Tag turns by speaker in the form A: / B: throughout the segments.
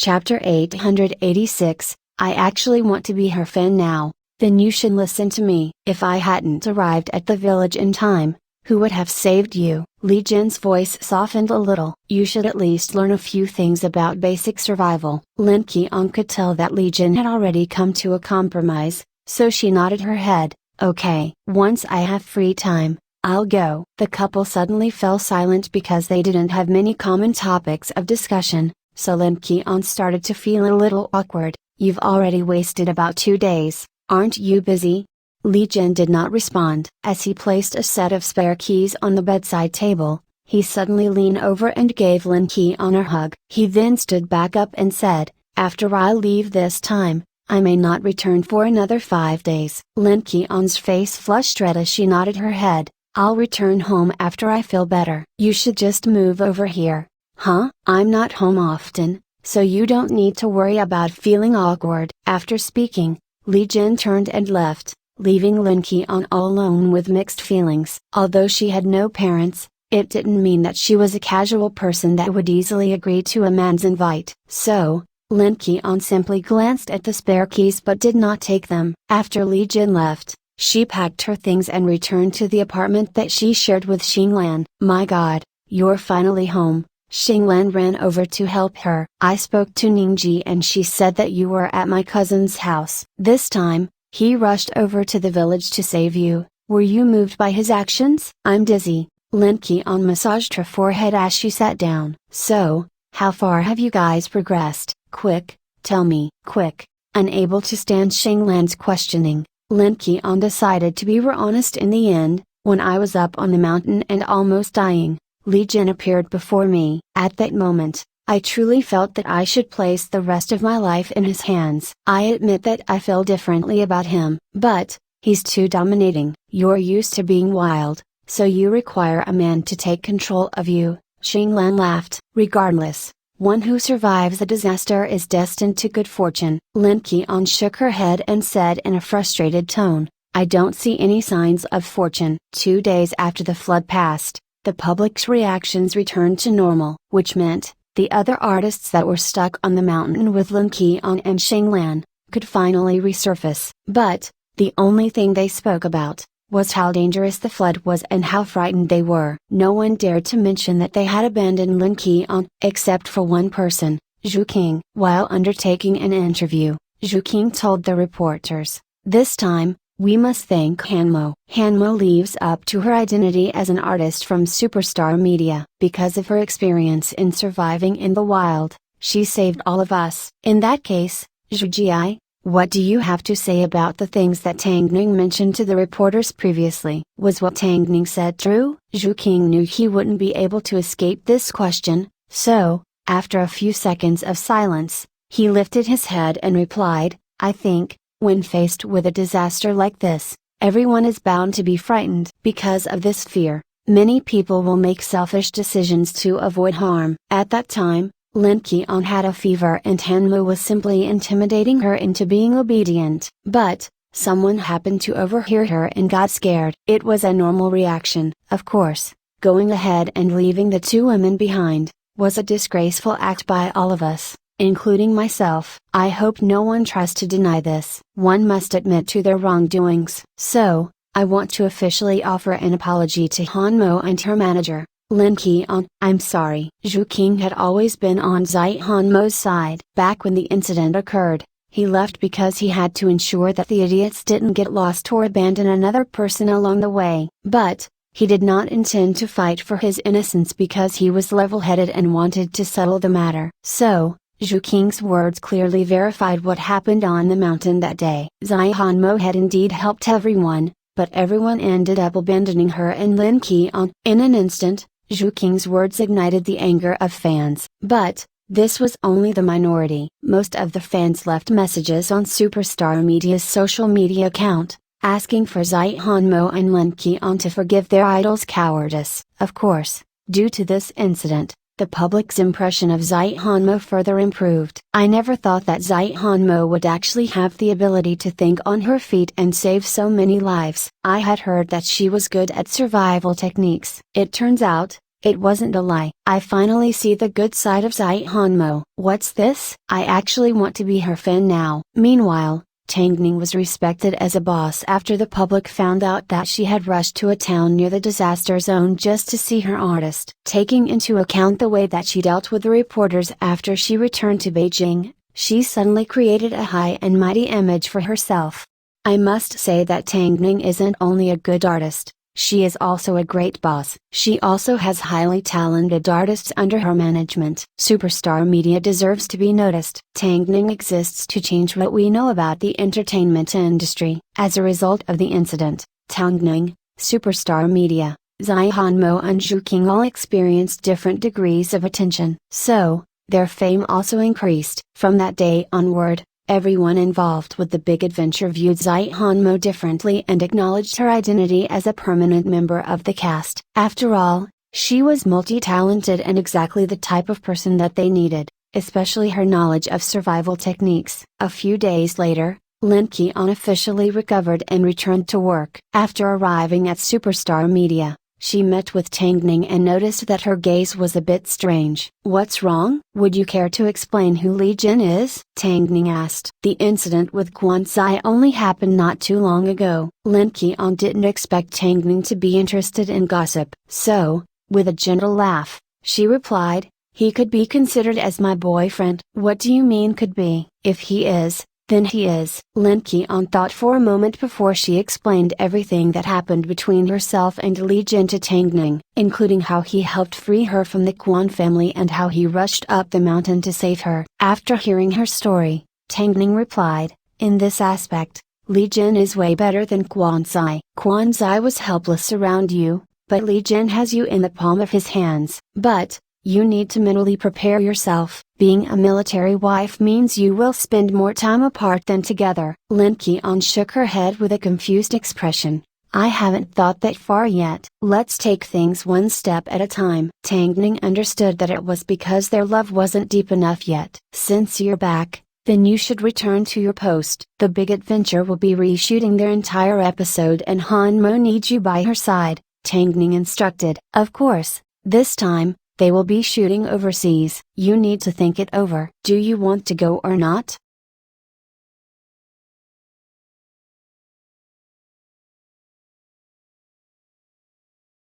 A: Chapter 886, I actually want to be her fan now. Then you should listen to me. If I hadn't arrived at the village in time, who would have saved you? Li Jin's voice softened a little. You should at least learn a few things about basic survival. Lin Qian could tell that Li Jin had already come to a compromise, so she nodded her head. Okay. Once I have free time, I'll go. The couple suddenly fell silent because they didn't have many common topics of discussion, so Lin Qian started to feel a little awkward. You've already wasted about 2 days, aren't you busy? Li Jin did not respond. As he placed a set of spare keys on the bedside table, he suddenly leaned over and gave Lin Qian a hug. He then stood back up and said, after I leave this time, I may not return for another 5 days. Lin Qian's face flushed red as she nodded her head. I'll return home after I feel better. You should just move over here. Huh? I'm not home often, so you don't need to worry about feeling awkward. After speaking, Li Jin turned and left, leaving Lin Qian all alone with mixed feelings. Although she had no parents, it didn't mean that she was a casual person that would easily agree to a man's invite. So, Lin Qian simply glanced at the spare keys but did not take them. After Li Jin left, she packed her things and returned to the apartment that she shared with Xinglan. My God, you're finally home. Xinglan ran over to help her. I spoke to Ningji and she said that you were at my cousin's house. This time, he rushed over to the village to save you. Were you moved by his actions? I'm dizzy. Lin Qian massaged her forehead as she sat down. So, how far have you guys progressed? Quick, tell me. Quick. Unable to stand Xinglan's questioning, Lin Qian decided to be honest in the end. When I was up on the mountain and almost dying, Li Jin appeared before me. At that moment, I truly felt that I should place the rest of my life in his hands. I admit that I feel differently about him, but, he's too dominating. You're used to being wild, so you require a man to take control of you. Xinglan laughed. Regardless, one who survives a disaster is destined to good fortune. Lin Qian shook her head and said in a frustrated tone, I don't see any signs of fortune. 2 days after the flood passed, the public's reactions returned to normal, which meant, the other artists that were stuck on the mountain with Lin Qian and Xinglan, could finally resurface. But, the only thing they spoke about, was how dangerous the flood was and how frightened they were. No one dared to mention that they had abandoned Lin Qian, except for one person, Zhu King. While undertaking an interview, Zhu King told the reporters, this time, we must thank Hanmo. Hanmo lives up to her identity as an artist from Superstar Media. Because of her experience in surviving in the wild, she saved all of us. In that case, Zhu Ji, what do you have to say about the things that Tang Ning mentioned to the reporters previously? Was what Tang Ning said true? Zhu King knew he wouldn't be able to escape this question, so, after a few seconds of silence, he lifted his head and replied, I think, when faced with a disaster like this, everyone is bound to be frightened. Because of this fear, many people will make selfish decisions to avoid harm. At that time, Lin Qian had a fever and Hanmo was simply intimidating her into being obedient. But, someone happened to overhear her and got scared. It was a normal reaction. Of course, going ahead and leaving the 2 women behind, was a disgraceful act by all of us, including myself. I hope no one tries to deny this. One must admit to their wrongdoings. So, I want to officially offer an apology to Hanmo and her manager, Lin Qian. I'm sorry. Zhu King had always been on Zai Hanmo's side. Back when the incident occurred, he left because he had to ensure that the idiots didn't get lost or abandon another person along the way. But, he did not intend to fight for his innocence because he was level-headed and wanted to settle the matter. So, Zhu King's words clearly verified what happened on the mountain that day. Zai Hanmo had indeed helped everyone, but everyone ended up abandoning her and Lin Qian. In an instant, Zhu King's words ignited the anger of fans. But, this was only the minority. Most of the fans left messages on Superstar Media's social media account, asking for Zai Hanmo and Lin Qian to forgive their idol's cowardice. Of course, due to this incident, the public's impression of Zai Hanmo further improved. I never thought that Zai Hanmo would actually have the ability to think on her feet and save so many lives. I had heard that she was good at survival techniques. It turns out, It wasn't a lie. I finally see the good side of Zai Hanmo. What's this? I actually want to be her fan now. Meanwhile, Tang Ning was respected as a boss after the public found out that she had rushed to a town near the disaster zone just to see her artist. Taking into account the way that she dealt with the reporters after she returned to Beijing, she suddenly created a high and mighty image for herself. I must say that Tang Ning isn't only a good artist, she is also a great boss. She also has highly talented artists under her management. Superstar Media deserves to be noticed. Tang Ning exists to change what we know about the entertainment industry. As a result of the incident, Tang Ning, Superstar Media, Zai Hanmo and Zhu King all experienced different degrees of attention. So, their fame also increased. From that day onward, everyone involved with the big adventure viewed Zai Hanmo differently and acknowledged her identity as a permanent member of the cast. After all, she was multi-talented and exactly the type of person that they needed, especially her knowledge of survival techniques. A few days later, Lin Qian officially recovered and returned to work. After arriving at Superstar Media, she met with Tang Ning and noticed that her gaze was a bit strange. What's wrong? Would you care to explain who Li Jin is? Tang Ning asked. The incident with Quan Zai only happened not too long ago. Lin Qian didn't expect Tang Ning to be interested in gossip. So, with a gentle laugh, she replied, he could be considered as my boyfriend. What do you mean could be? If he is, then he is. Lin Qian thought for a moment before she explained everything that happened between herself and Li Jin to Tang Ning, including how he helped free her from the Quan family and how he rushed up the mountain to save her. After hearing her story, Tang Ning replied, in this aspect, Li Jin is way better than Quan Zai. Quan Zai was helpless around you, but Li Jin has you in the palm of his hands. But, you need to mentally prepare yourself. Being a military wife means you will spend more time apart than together. Lin Qian shook her head with a confused expression. I haven't thought that far yet. Let's take things one step at a time. Tang Ning understood that it was because their love wasn't deep enough yet. Since you're back, then you should return to your post. The big adventure will be reshooting their entire episode and Hanmo needs you by her side, Tang Ning instructed. Of course, this time, they will be shooting overseas. You need to think it over. Do you want to go or not?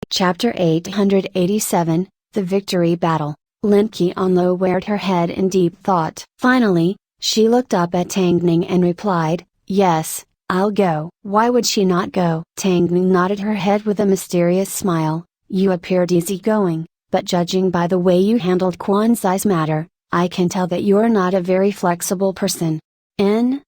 A: Chapter 887, The Victory Battle. Lin Qian lowered her head in deep thought. Finally, she looked up at Tang Ning and replied, yes, I'll go. Why would she not go? Tang Ning nodded her head with a mysterious smile. You appeared easygoing. But judging by the way you handled Quan Zai's matter, I can tell that you're not a very flexible person. Lin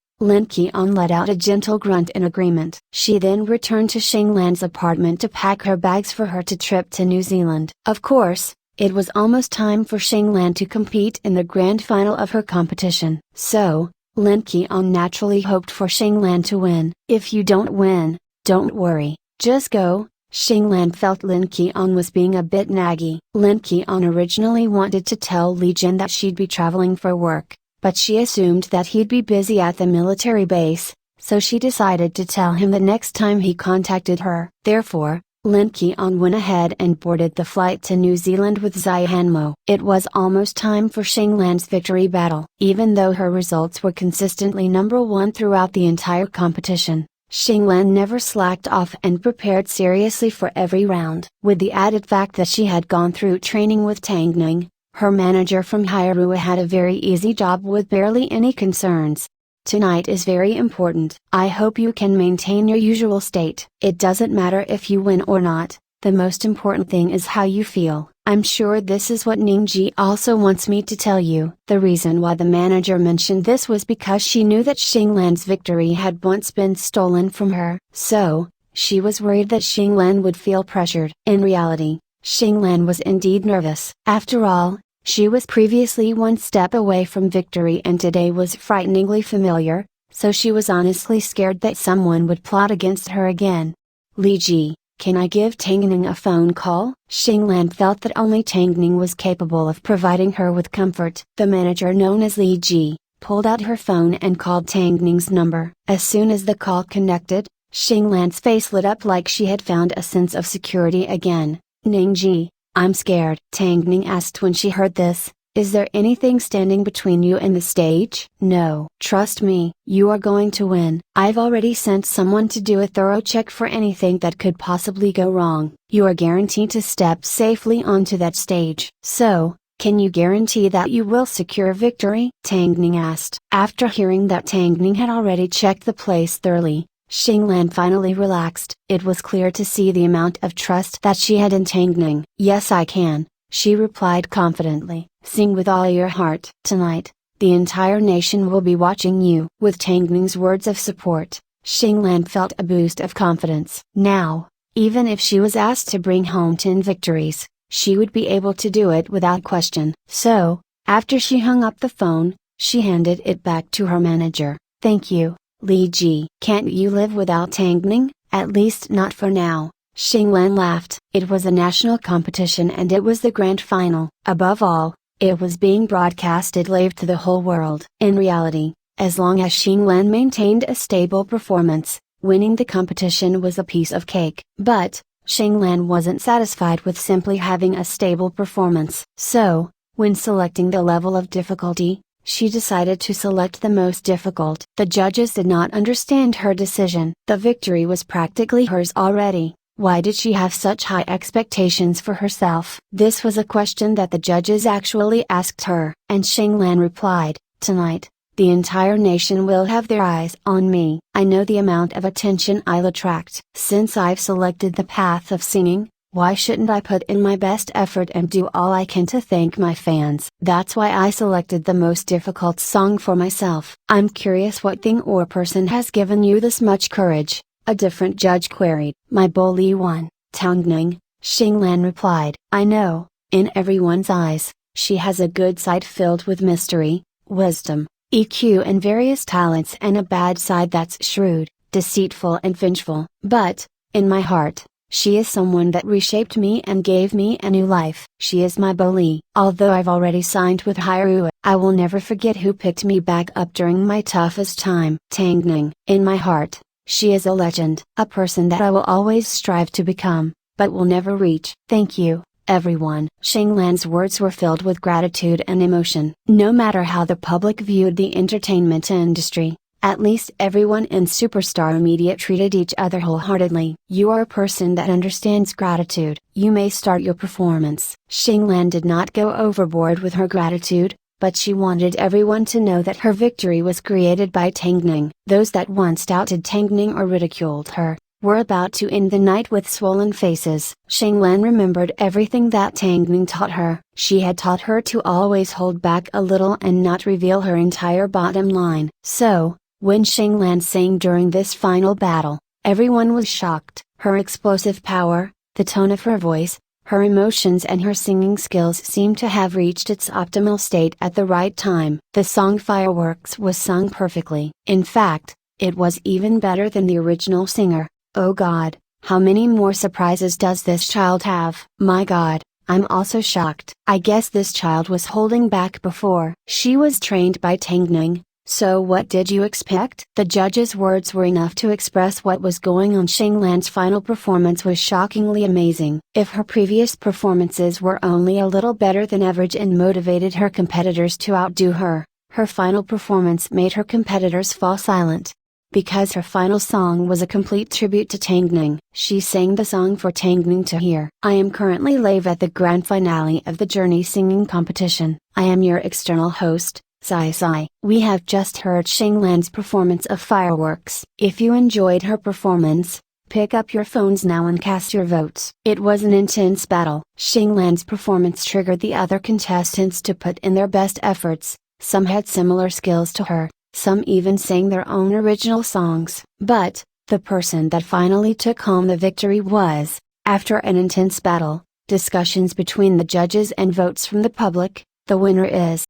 A: Qian let out a gentle grunt in agreement. She then returned to Xinglan's apartment to pack her bags for her trip to New Zealand. Of course, it was almost time for Xinglan to compete in the grand final of her competition. So, Lin Qian naturally hoped for Xinglan to win. If you don't win, don't worry, just go. Xinglan felt Lin Qian was being a bit naggy. Lin Qian originally wanted to tell Li Jin that she'd be traveling for work, but she assumed that he'd be busy at the military base, so she decided to tell him the next time he contacted her. Therefore, Lin Qian went ahead and boarded the flight to New Zealand with Zai Hanmo. It was almost time for Xinglan's victory battle. Even though her results were consistently number one throughout the entire competition, Xinglan never slacked off and prepared seriously for every round. With the added fact that she had gone through training with Tang Ning, her manager from Hyrule had a very easy job with barely any concerns. Tonight is very important. I hope you can maintain your usual state. It doesn't matter if you win or not, the most important thing is how you feel. I'm sure this is what Ningji also wants me to tell you. The reason why the manager mentioned this was because she knew that Xinglan's victory had once been stolen from her. So, she was worried that Xinglan would feel pressured. In reality, Xinglan was indeed nervous. After all, she was previously one step away from victory and today was frighteningly familiar, so she was honestly scared that someone would plot against her again. Li Ji, can I give Tang Ning a phone call? Xinglan felt that only Tang Ning was capable of providing her with comfort. The manager known as Li Ji, pulled out her phone and called Tang Ning's number. As soon as the call connected, Xinglan's face lit up like she had found a sense of security again. Ningji, I'm scared, Tang Ning asked when she heard this. Is there anything standing between you and the stage? No. Trust me, you are going to win. I've already sent someone to do a thorough check for anything that could possibly go wrong. You are guaranteed to step safely onto that stage. So, can you guarantee that you will secure victory? Tang Ning asked. After hearing that Tang Ning had already checked the place thoroughly, Xinglan finally relaxed. It was clear to see the amount of trust that she had in Tang Ning. Yes, I can, she replied confidently. Sing with all your heart. Tonight, the entire nation will be watching you. With Tang Ning's words of support, Xinglan felt a boost of confidence. Now, even if she was asked to bring home 10 victories, she would be able to do it without question. So, after she hung up the phone, she handed it back to her manager. Thank you, Li Ji. Can't you live without Tang Ning? At least not for now. Xinglan laughed. It was a national competition and it was the grand final. Above all, it was being broadcasted live to the whole world. In reality, as long as Xinglan maintained a stable performance, winning the competition was a piece of cake. But, Xinglan wasn't satisfied with simply having a stable performance. So, when selecting the level of difficulty, she decided to select the most difficult. The judges did not understand her decision. The victory was practically hers already. Why did she have such high expectations for herself? This was a question that the judges actually asked her. And Xinglan replied, tonight, the entire nation will have their eyes on me. I know the amount of attention I'll attract. Since I've selected the path of singing, why shouldn't I put in my best effort and do all I can to thank my fans? That's why I selected the most difficult song for myself. I'm curious what thing or person has given you this much courage. A different judge queried. My bully one, Tang Ning, Xinglan replied. I know, in everyone's eyes, she has a good side filled with mystery, wisdom, EQ and various talents and a bad side that's shrewd, deceitful and vengeful. But, in my heart, she is someone that reshaped me and gave me a new life. She is my bully. Although I've already signed with Hyrule, I will never forget who picked me back up during my toughest time. Tang Ning. In my heart, she is a legend. A person that I will always strive to become, but will never reach. Thank you, everyone. Xinglan's words were filled with gratitude and emotion. No matter how the public viewed the entertainment industry, at least everyone in superstar media treated each other wholeheartedly. You are a person that understands gratitude. You may start your performance. Xinglan did not go overboard with her gratitude, but she wanted everyone to know that her victory was created by Tang Ning. Those that once doubted Tang Ning or ridiculed her, were about to end the night with swollen faces. Xinglan remembered everything that Tang Ning taught her. She had taught her to always hold back a little and not reveal her entire bottom line. So, when Xinglan sang during this final battle, everyone was shocked. Her explosive power, the tone of her voice, her emotions and her singing skills seemed to have reached its optimal state at the right time. The song Fireworks was sung perfectly. In fact, it was even better than the original singer. Oh God, how many more surprises does this child have? My God, I'm also shocked. I guess this child was holding back before. She was trained by Tang Ning. So what did you expect? The judge's words were enough to express what was going on. Xinglan's final performance was shockingly amazing. If her previous performances were only a little better than average and motivated her competitors to outdo her, her final performance made her competitors fall silent. Because her final song was a complete tribute to Tang Ning. She sang the song for Tang Ning to hear. I am currently live at the grand finale of the Journey Singing Competition. I am your external host, Sai. We have just heard Xinglan's performance of Fireworks. If you enjoyed her performance, pick up your phones now and cast your votes. It was an intense battle. Xinglan's performance triggered the other contestants to put in their best efforts. Some had similar skills to her, some even sang their own original songs. But, the person that finally took home the victory was, after an intense battle, discussions between the judges and votes from the public, the winner is.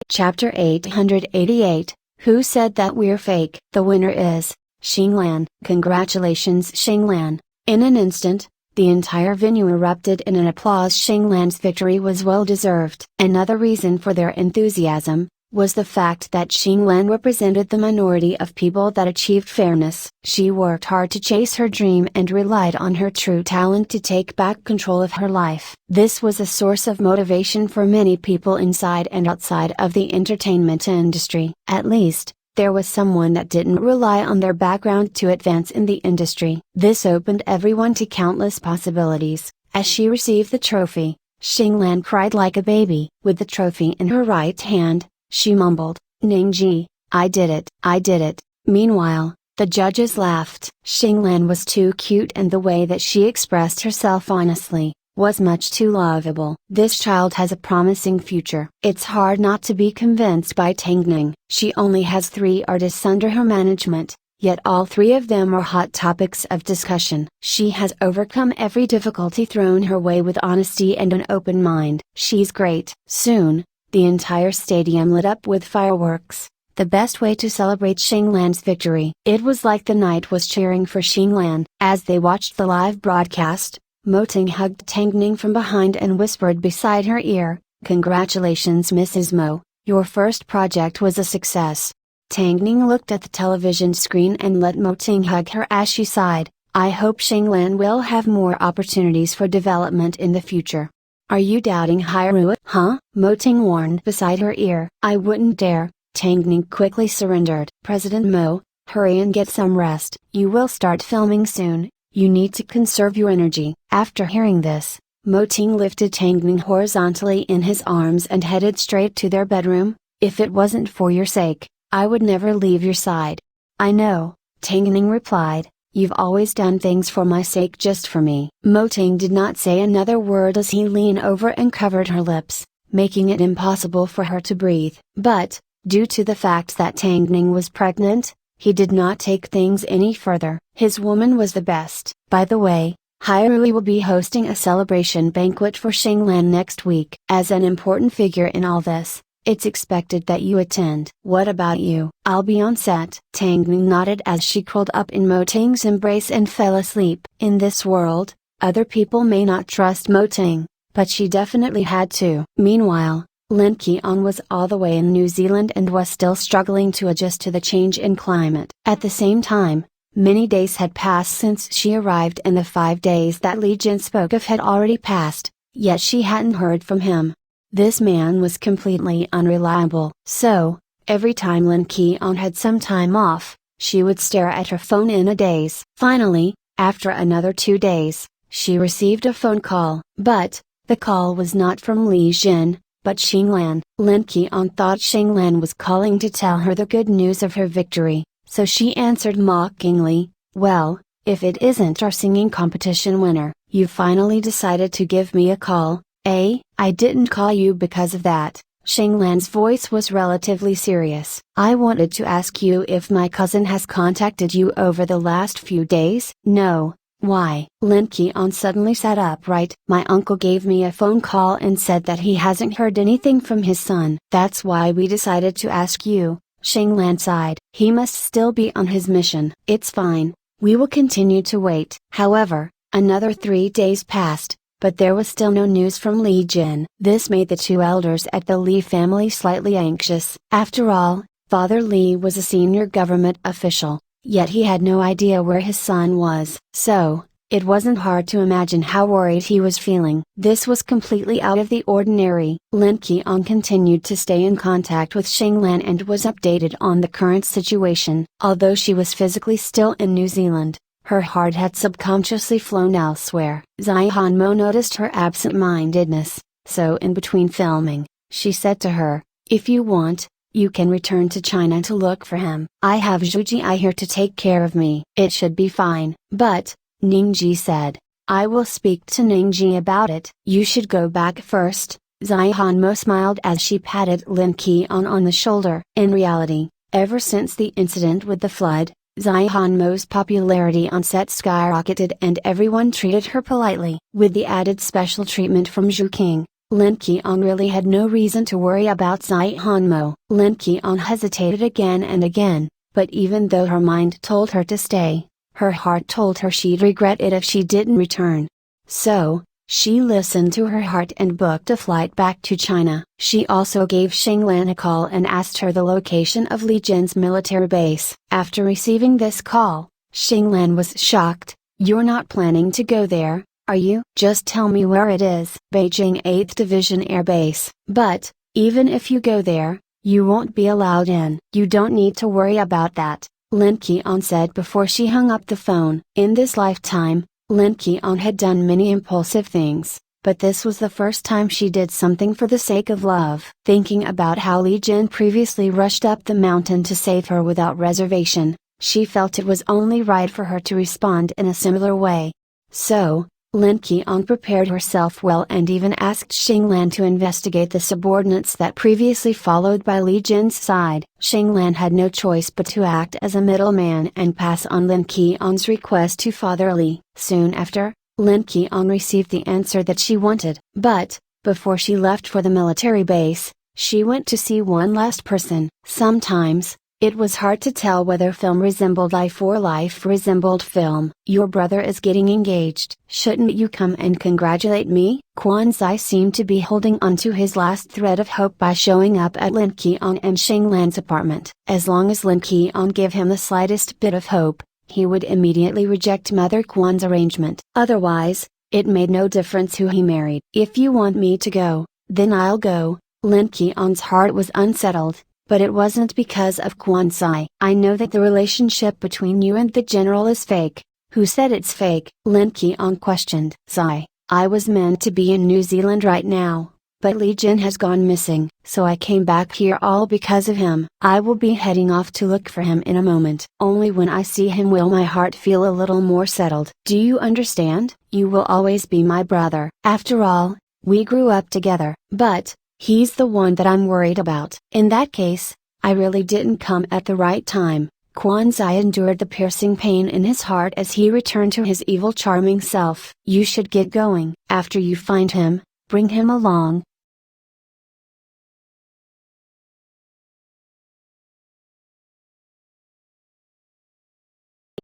A: Chapter 888, Who said that we're fake? The winner is, Xinglan. Congratulations Xinglan. In an instant, the entire venue erupted in an applause. Xinglan's victory was well deserved. Another reason for their enthusiasm, was the fact that Xinglan represented the minority of people that achieved fairness. She worked hard to chase her dream and relied on her true talent to take back control of her life. This was a source of motivation for many people inside and outside of the entertainment industry. At least, there was someone that didn't rely on their background to advance in the industry. This opened everyone to countless possibilities. As she received the trophy, Xinglan cried like a baby. With the trophy in her right hand, she mumbled, "Ningji, I did it. I did it." Meanwhile, the judges laughed. Xinglan was too cute, and the way that she expressed herself honestly was much too lovable. This child has a promising future. It's hard not to be convinced by Tangning. She only has 3 artists under her management, yet all 3 of them are hot topics of discussion. She has overcome every difficulty thrown her way with honesty and an open mind. She's great. Soon, the entire stadium lit up with fireworks, the best way to celebrate Xinglan's victory. It was like the night was cheering for Xinglan. As they watched the live broadcast, Moting hugged Tangning from behind and whispered beside her ear, "Congratulations, Mrs. Mo, your first project was a success." Tangning looked at the television screen and let Moting hug her as she sighed, "I hope Xinglan will have more opportunities for development in the future." "Are you doubting Hyrule, huh?" Moting warned beside her ear. "I wouldn't dare." Tangning quickly surrendered. "President Mo, hurry and get some rest. You will start filming soon. You need to conserve your energy." After hearing this, Moting lifted Tangning horizontally in his arms and headed straight to their bedroom. "If it wasn't for your sake, I would never leave your side." "I know," Tangning replied, "you've always done things for my sake, just for me." Moting did not say another word as he leaned over and covered her lips, making it impossible for her to breathe. But, due to the fact that Tangning was pregnant, he did not take things any further. His woman was the best. "By the way, Hyrule will be hosting a celebration banquet for Xinglan next week. As an important figure in all this, it's expected that you attend." "What about you?" "I'll be on set." Tangning nodded as she curled up in Moting's embrace and fell asleep. In this world, other people may not trust Moting, but she definitely had to. Meanwhile, Lin Keon was all the way in New Zealand and was still struggling to adjust to the change in climate. At the same time, many days had passed since she arrived, and the 5 days that Li Jin spoke of had already passed, yet she hadn't heard from him. This man was completely unreliable. So, every time Lin Keon had some time off, she would stare at her phone in a daze. Finally, after another 2 days, she received a phone call. But, the call was not from Li Jin, but Xinglan. Lin Keon thought Xinglan was calling to tell her the good news of her victory, so she answered mockingly, "Well, if it isn't our singing competition winner, you finally decided to give me a call, eh?" "I didn't call you because of that." Xinglan's voice was relatively serious. "I wanted to ask you if my cousin has contacted you over the last few days." "No." "Why?" Lin Keon suddenly sat upright. "My uncle gave me a phone call and said that he hasn't heard anything from his son. That's why we decided to ask you." Xinglan sighed. "He must still be on his mission." "It's fine, we will continue to wait." However, another 3 days passed, but there was still no news from Li Jin. This made the 2 elders at the Li family slightly anxious. After all, Father Li was a senior government official, yet he had no idea where his son was. So, it wasn't hard to imagine how worried he was feeling. This was completely out of the ordinary. Lin Keon continued to stay in contact with Xinglan and was updated on the current situation. Although she was physically still in New Zealand, her heart had subconsciously flown elsewhere. Zihanmo noticed her absent-mindedness, so in between filming, she said to her, "If you want, you can return to China to look for him. I have Zhuji here to take care of me. It should be fine." "But," Ningji said, "I will speak to Ningji about it." "You should go back first." Zihanmo smiled as she patted Lin Keon on the shoulder. In reality, ever since the incident with the flood, Zihanmo's popularity on set skyrocketed and everyone treated her politely. With the added special treatment from Zhu King, Lin Keon really had no reason to worry about Zihanmo. Lin Keon hesitated again and again, but even though her mind told her to stay, her heart told her she'd regret it if she didn't return. So, She listened to her heart and booked a flight back to China. She also gave Xinglan a call and asked her the location of Li Jin's military base. After receiving this call, Xinglan was shocked. "You're not planning to go there, are you? Just tell me where it is." "Beijing 8th Division Air Base." "But, even if you go there, you won't be allowed in." "You don't need to worry about that," Lin Qian said before she hung up the phone. In this lifetime, Lin Qian had done many impulsive things, but this was the first time she did something for the sake of love. Thinking about how Li Jin previously rushed up the mountain to save her without reservation, she felt it was only right for her to respond in a similar way. So, Lin Qian prepared herself well and even asked Xinglan to investigate the subordinates that previously followed by Li Jin's side. Xinglan had no choice but to act as a middleman and pass on Lin Qian's request to Father Li. Soon after, Lin Qian received the answer that she wanted. But, before she left for the military base, she went to see one last person. Sometimes, it was hard to tell whether film resembled life or life resembled film. "Your brother is getting engaged. Shouldn't you come and congratulate me?" Quan Zai seemed to be holding onto his last thread of hope by showing up at Lin Qian and Xinglan's apartment. As long as Lin Qian gave him the slightest bit of hope, he would immediately reject Mother Quan's arrangement. Otherwise, it made no difference who he married. "If you want me to go, then I'll go." Lin Qian's heart was unsettled. But it wasn't because of Quan Zai. "I know that the relationship between you and the general is fake." "Who said it's fake?" Lin Qian questioned. "Zai, I was meant to be in New Zealand right now, but Li Jin has gone missing, so I came back here all because of him. I will be heading off to look for him in a moment. Only when I see him will my heart feel a little more settled. Do you understand? You will always be my brother. After all, we grew up together. But, he's the one that I'm worried about." "In that case, I really didn't come at the right time." Quan Zai endured the piercing pain in his heart as he returned to his evil charming self. "You should get going. After you find him, bring him along."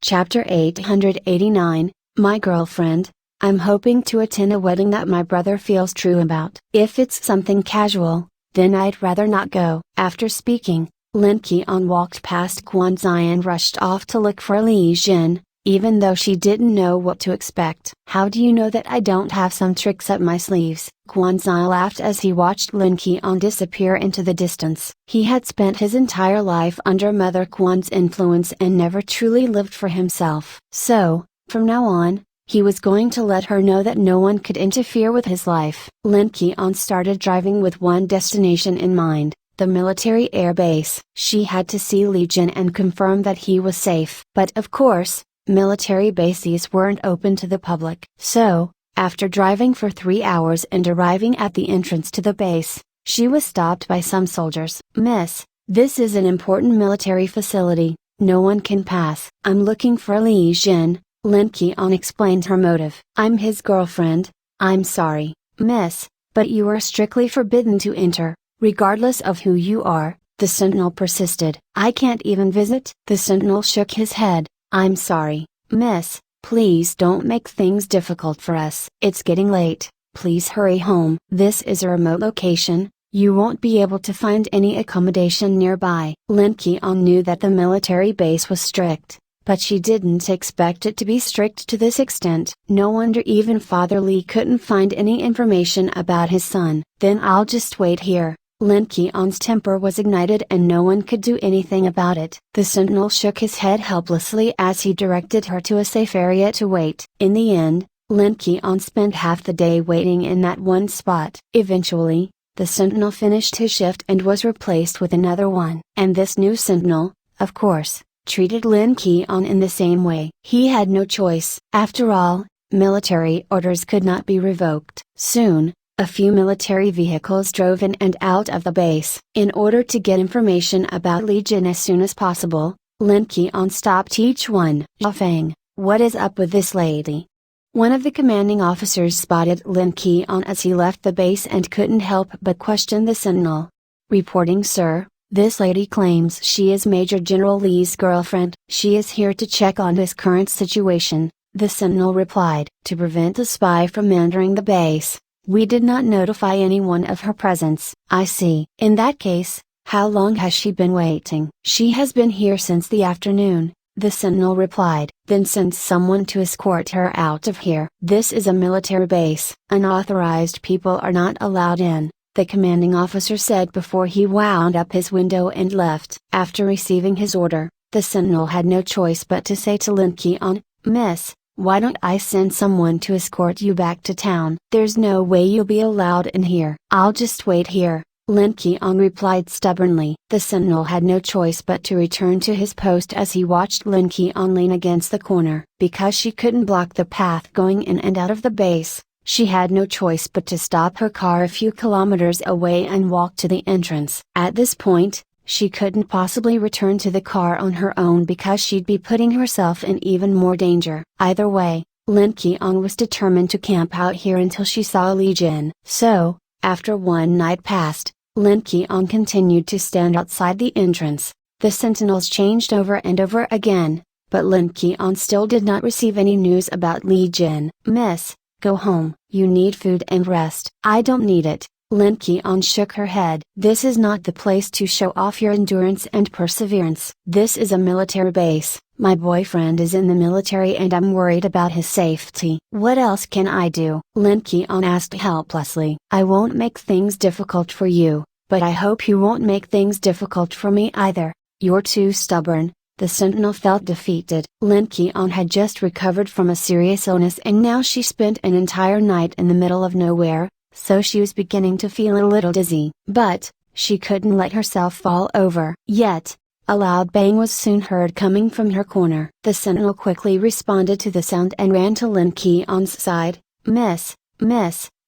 A: Chapter 889, My Girlfriend. "I'm hoping to attend a wedding that my brother feels true about. If it's something casual, then I'd rather not go." After speaking, Lin Qian walked past Quan Zai and rushed off to look for Li Jin, even though she didn't know what to expect. "How do you know that I don't have some tricks up my sleeves?" Quan Zai laughed as he watched Lin Qian disappear into the distance. He had spent his entire life under Mother Quan's influence and never truly lived for himself. So, from now on, he was going to let her know that no one could interfere with his life. Lin Qian started driving with one destination in mind, the military air base. She had to see Li Jin and confirm that he was safe. But of course, military bases weren't open to the public. So, after driving for 3 hours and arriving at the entrance to the base, she was stopped by some soldiers. "Miss, this is an important military facility, no one can pass." "I'm looking for Li Jin," Lin Qian explained her motive. "I'm his girlfriend." "I'm sorry, miss, but you are strictly forbidden to enter, regardless of who you are," the sentinel persisted. "I can't even visit?" The sentinel shook his head. "I'm sorry, miss, please don't make things difficult for us. It's getting late, please hurry home." "This is a remote location, you won't be able to find any accommodation nearby." Lin Qian knew that the military base was strict, but she didn't expect it to be strict to this extent. No wonder even Father Li couldn't find any information about his son. "Then I'll just wait here." Lin Qian's temper was ignited and no one could do anything about it. The sentinel shook his head helplessly as he directed her to a safe area to wait. In the end, Lin Qian spent half the day waiting in that one spot. Eventually, the sentinel finished his shift and was replaced with another one. And this new sentinel, of course, treated Lin Qian in the same way. He had no choice. After all, military orders could not be revoked. Soon, a few military vehicles drove in and out of the base. In order to get information about Li Jin as soon as possible, Lin Qian stopped each one. "Zhao Feng, what is up with this lady?" One of the commanding officers spotted Lin Qian as he left the base and couldn't help but question the sentinel. "Reporting, sir. This lady claims she is Major General Li's girlfriend. She is here to check on his current situation." The sentinel replied. To prevent the spy from entering the base, we did not notify anyone of her presence. I see. In that case, how long has she been waiting? She has been here since the afternoon, the sentinel replied. Then send someone to escort her out of here. This is a military base. Unauthorized people are not allowed in, the commanding officer said before he wound up his window and left. After receiving his order, the sentinel had no choice but to say to Lin Keon, Miss, why don't I send someone to escort you back to town? There's no way you'll be allowed in here. I'll just wait here, Lin Keon replied stubbornly. The sentinel had no choice but to return to his post as he watched Lin Keon lean against the corner. Because she couldn't block the path going in and out of the base, she had no choice but to stop her car a few kilometers away and walk to the entrance. At this point, she couldn't possibly return to the car on her own because she'd be putting herself in even more danger. Either way, Lin Keon was determined to camp out here until she saw Li Jin. So, after one night passed, Lin Keon continued to stand outside the entrance. The sentinels changed over and over again, but Lin Keon still did not receive any news about Li Jin. Miss, go home. You need food and rest. I don't need it. Lin Keon shook her head. This is not the place to show off your endurance and perseverance. This is a military base. My boyfriend is in the military and I'm worried about his safety. What else can I do? Lin Keon asked helplessly. I won't make things difficult for you, but I hope you won't make things difficult for me either. You're too stubborn. The sentinel felt defeated. Lin Keon had just recovered from a serious illness and now she spent an entire night in the middle of nowhere, so she was beginning to feel a little dizzy. But, she couldn't let herself fall over. Yet, a loud bang was soon heard coming from her corner. The sentinel quickly responded to the sound and ran to Lin Keon's side. Miss,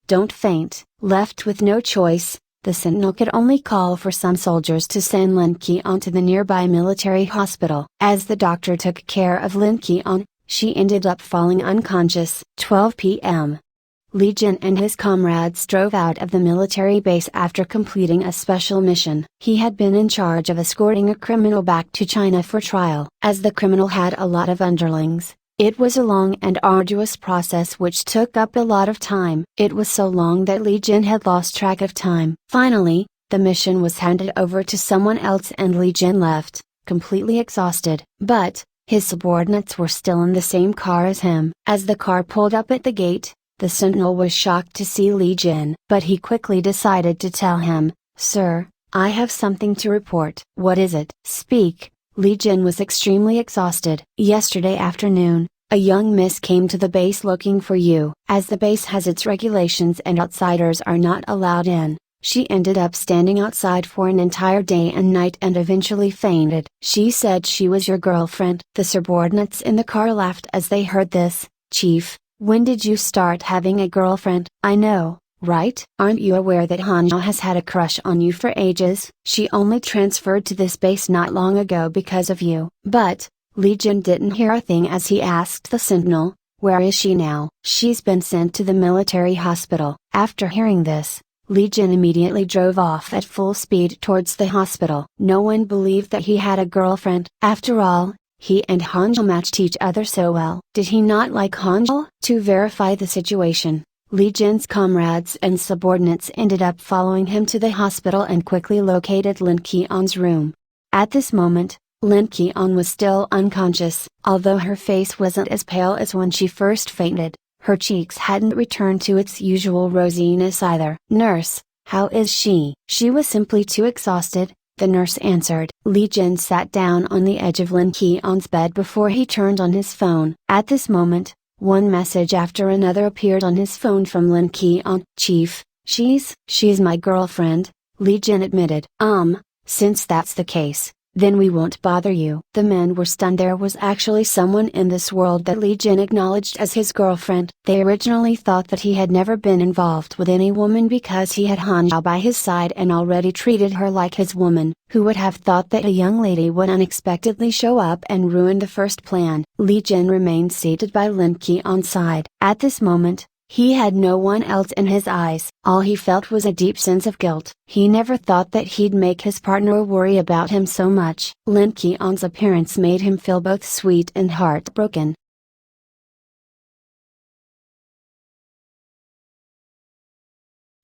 A: don't faint. Left with no choice, the sentinel could only call for some soldiers to send Lin Keon to the nearby military hospital. As the doctor took care of Lin Keon, she ended up falling unconscious. 12 p.m. Li Jin and his comrades drove out of the military base after completing a special mission. He had been in charge of escorting a criminal back to China for trial. As the criminal had a lot of underlings, it was a long and arduous process which took up a lot of time. It was so long that Li Jin had lost track of time. Finally, the mission was handed over to someone else and Li Jin left, completely exhausted. But, his subordinates were still in the same car as him. As the car pulled up at the gate, the sentinel was shocked to see Li Jin. But he quickly decided to tell him, Sir, I have something to report. What is it? Speak. Li Jin was extremely exhausted. Yesterday afternoon, a young miss came to the base looking for you. As the base has its regulations and outsiders are not allowed in, she ended up standing outside for an entire day and night and eventually fainted. She said she was your girlfriend. The subordinates in the car laughed as they heard this. Chief, when did you start having a girlfriend? I know, right? Aren't you aware that Hanzhou has had a crush on you for ages? She only transferred to this base not long ago because of you. But, Li Jin didn't hear a thing as he asked the sentinel, where is she now? She's been sent to the military hospital. After hearing this, Li Jin immediately drove off at full speed towards the hospital. No one believed that he had a girlfriend. After all, he and Hanzhou matched each other so well. Did he not like Hanzhou? To verify the situation, Li Jin's comrades and subordinates ended up following him to the hospital and quickly located Lin Keon's room. At this moment, Lin Keon was still unconscious. Although her face wasn't as pale as when she first fainted, her cheeks hadn't returned to its usual rosiness either. Nurse, how is she? She was simply too exhausted, the nurse answered. Li Jin sat down on the edge of Lin Keon's bed before he turned on his phone. At this moment, one message after another appeared on his phone from Lin Keon. Chief, she's my girlfriend, Li Jin admitted. Since that's the case, then we won't bother you. The men were stunned. There was actually someone in this world that Li Jin acknowledged as his girlfriend. They originally thought that he had never been involved with any woman because he had Hanzhou by his side and already treated her like his woman. Who would have thought that a young lady would unexpectedly show up and ruin the first plan? Li Jin remained seated by Lin Keon's side. At this moment, he had no one else in his eyes. All he felt was a deep sense of guilt. He never thought that he'd make his partner worry about him so much. Lin Keon's appearance made him feel both sweet and heartbroken.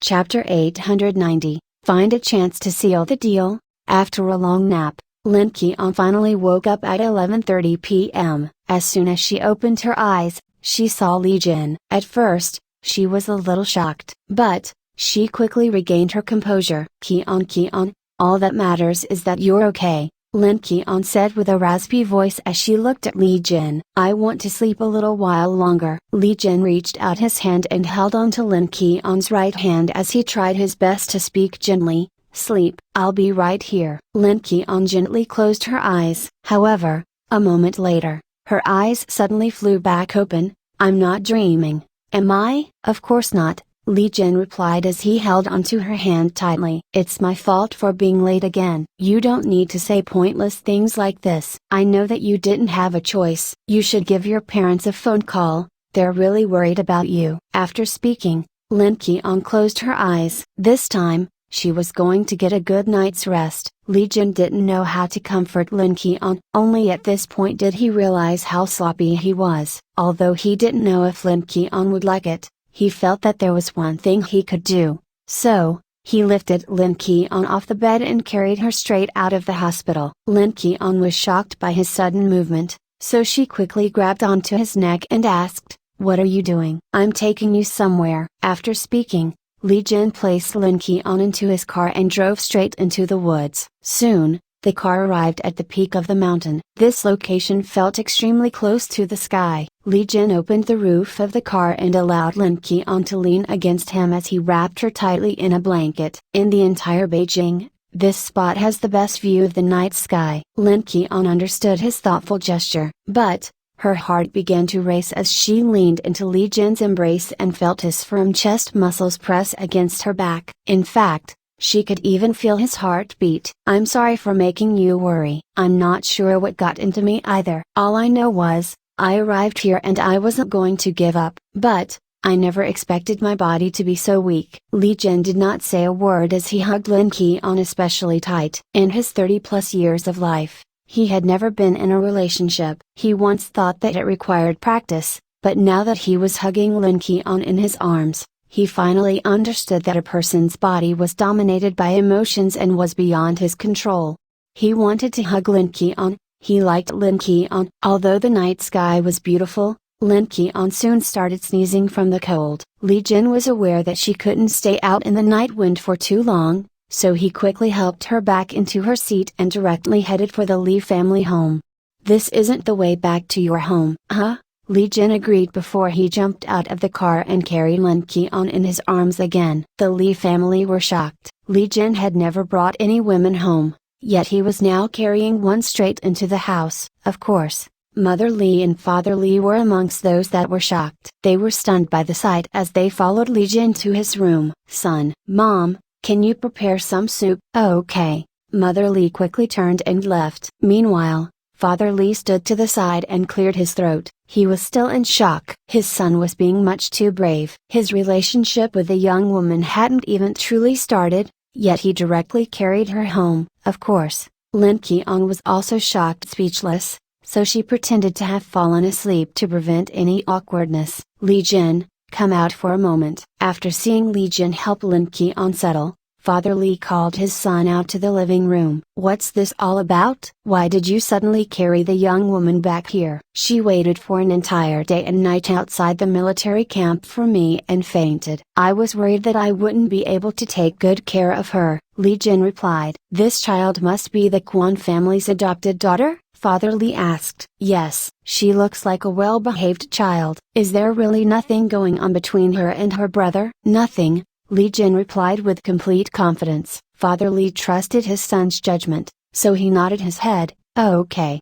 A: Chapter 890, Find a Chance to Seal the Deal. After a long nap, Lin Keon finally woke up at 11:30 p.m. As soon as she opened her eyes, she saw Li Jin. At first, she was a little shocked, but she quickly regained her composure. Keon, all that matters is that you're okay, Lin Keon said with a raspy voice as she looked at Li Jin. I want to sleep a little while longer. Li Jin reached out his hand and held onto Lin Keon's right hand as he tried his best to speak gently. Sleep, I'll be right here. Lin Keon gently closed her eyes. However, a moment later, her eyes suddenly flew back open. I'm not dreaming, am I? Of course not, Li Jin replied as he held onto her hand tightly. It's my fault for being late again. You don't need to say pointless things like this. I know that you didn't have a choice. You should give your parents a phone call, they're really worried about you. After speaking, Lin Keon closed her eyes. This time, she was going to get a good night's rest. Li Jin didn't know how to comfort Lin Keon. Only at this point did he realize how sloppy he was. Although he didn't know if Lin Keon would like it, he felt that there was one thing he could do. So, he lifted Lin Keon off the bed and carried her straight out of the hospital. Lin Keon was shocked by his sudden movement, so she quickly grabbed onto his neck and asked, "What are you doing?" "I'm taking you somewhere." After speaking, Li Jin placed Lin Keon into his car and drove straight into the woods. Soon, the car arrived at the peak of the mountain. This location felt extremely close to the sky. Li Jin opened the roof of the car and allowed Lin Keon to lean against him as he wrapped her tightly in a blanket. In the entire Beijing, this spot has the best view of the night sky. Lin Keon understood his thoughtful gesture, but her heart began to race as she leaned into Li Jin's embrace and felt his firm chest muscles press against her back. In fact, she could even feel his heartbeat. I'm sorry for making you worry. I'm not sure what got into me either. All I know was, I arrived here and I wasn't going to give up, but I never expected my body to be so weak. Li Jin did not say a word as he hugged Lin Keon especially tight. In his 30+ years of life, he had never been in a relationship. He once thought that it required practice, but now that he was hugging Lin Keon in his arms, he finally understood that a person's body was dominated by emotions and was beyond his control. He wanted to hug Lin Keon. He liked Lin Keon. Although the night sky was beautiful, Lin Keon soon started sneezing from the cold. Li Jin was aware that she couldn't stay out in the night wind for too long, so he quickly helped her back into her seat and directly headed for the Li family home. This isn't the way back to your home. Huh? Li Jin agreed before he jumped out of the car and carried Lin Keon in his arms again. The Li family were shocked. Li Jin had never brought any women home, yet he was now carrying one straight into the house. Of course, Mother Li and Father Li were amongst those that were shocked. They were stunned by the sight as they followed Li Jin to his room. Son, Mom, can you prepare some soup? Okay. Mother Li quickly turned and left. Meanwhile, Father Li stood to the side and cleared his throat. He was still in shock. His son was being much too brave. His relationship with the young woman hadn't even truly started, yet he directly carried her home. Of course, Lin Keon was also shocked, speechless, so she pretended to have fallen asleep to prevent any awkwardness. Li Jin, come out for a moment. After seeing Li Jin help Lin Keon settle, Father Li called his son out to the living room. What's this all about? Why did you suddenly carry the young woman back here? She waited for an entire day and night outside the military camp for me and fainted. I was worried that I wouldn't be able to take good care of her, Li Jin replied. This child must be the Quan family's adopted daughter? Father Li asked. Yes, she looks like a well-behaved child. Is there really nothing going on between her and her brother? Nothing, Li Jin replied with complete confidence. Father Li trusted his son's judgment, so he nodded his head. Okay.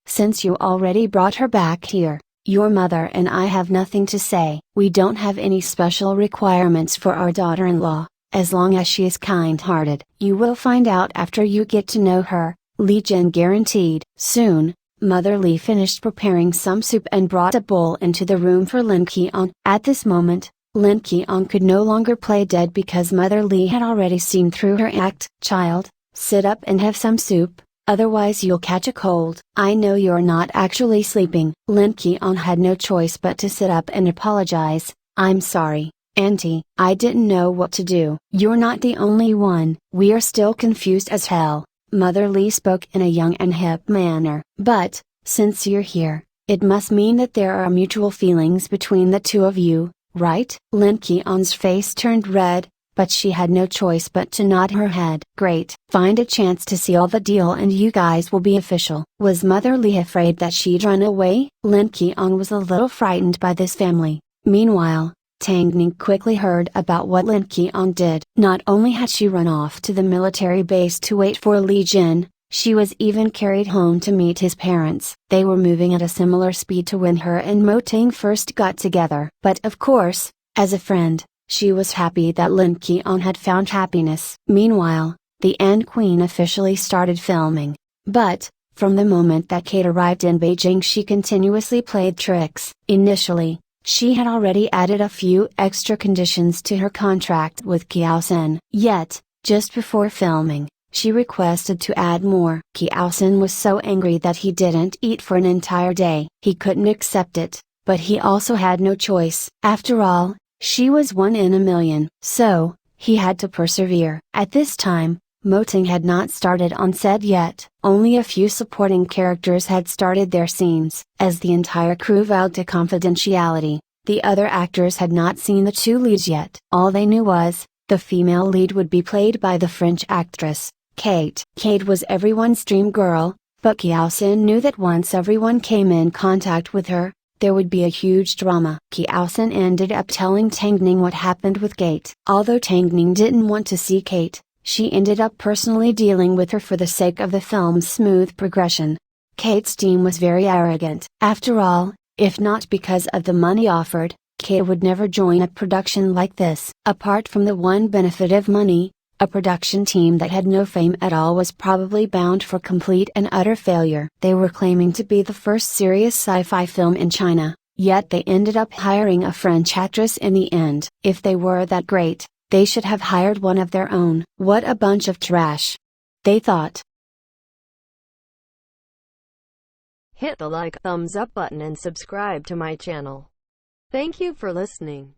A: Since you already brought her back here, your mother and I have nothing to say. We don't have any special requirements for our daughter-in-law, as long as she is kind-hearted. You will find out after you get to know her, Li Jin guaranteed. Soon, Mother Li finished preparing some soup and brought a bowl into the room for Lin Keon. At this moment, Lin Keon could no longer play dead because Mother Li had already seen through her act. Child, sit up and have some soup, otherwise you'll catch a cold. I know you're not actually sleeping. Lin Keon had no choice but to sit up and apologize. I'm sorry, Auntie, I didn't know what to do. You're not the only one. We are still confused as hell. Mother Lee spoke in a young and hip manner. But, since you're here, it must mean that there are mutual feelings between the two of you, right? Lin Keon's face turned red, but she had no choice but to nod her head. Great. Find a chance to seal the deal and you guys will be official. Was Mother Lee afraid that she'd run away? Lin Keon was a little frightened by this family. Meanwhile, Tang Ning quickly heard about what Lin Keon did. Not only had she run off to the military base to wait for Li Jin, she was even carried home to meet his parents. They were moving at a similar speed to when her and Mo Ting first got together. But of course, as a friend, she was happy that Lin Keon had found happiness. Meanwhile, the Ant Queen officially started filming. But, from the moment that Kate arrived in Beijing, she continuously played tricks. Initially, she had already added a few extra conditions to her contract with Kiao Sen. Yet, just before filming, she requested to add more. Kiao Sen was so angry that he didn't eat for an entire day. He couldn't accept it, but he also had no choice. After all, she was one in a million. So, he had to persevere. At this time, Mo Ting had not started on set yet. Only a few supporting characters had started their scenes. As the entire crew vowed to confidentiality, the other actors had not seen the two leads yet. All they knew was, the female lead would be played by the French actress, Kate. Kate was everyone's dream girl, but Kiao Sen knew that once everyone came in contact with her, there would be a huge drama. Kiao Sen ended up telling Tang Ning what happened with Kate. Although Tang Ning didn't want to see Kate, she ended up personally dealing with her for the sake of the film's smooth progression. Kate's team was very arrogant. After all, if not because of the money offered, Kate would never join a production like this. Apart from the one benefit of money, a production team that had no fame at all was probably bound for complete and utter failure. They were claiming to be the first serious sci-fi film in China, yet they ended up hiring a French actress in the end. If they were that great, they should have hired one of their own. What a bunch of trash, they thought.
B: Hit the like, thumbs up button and subscribe to my channel. Thank you for listening.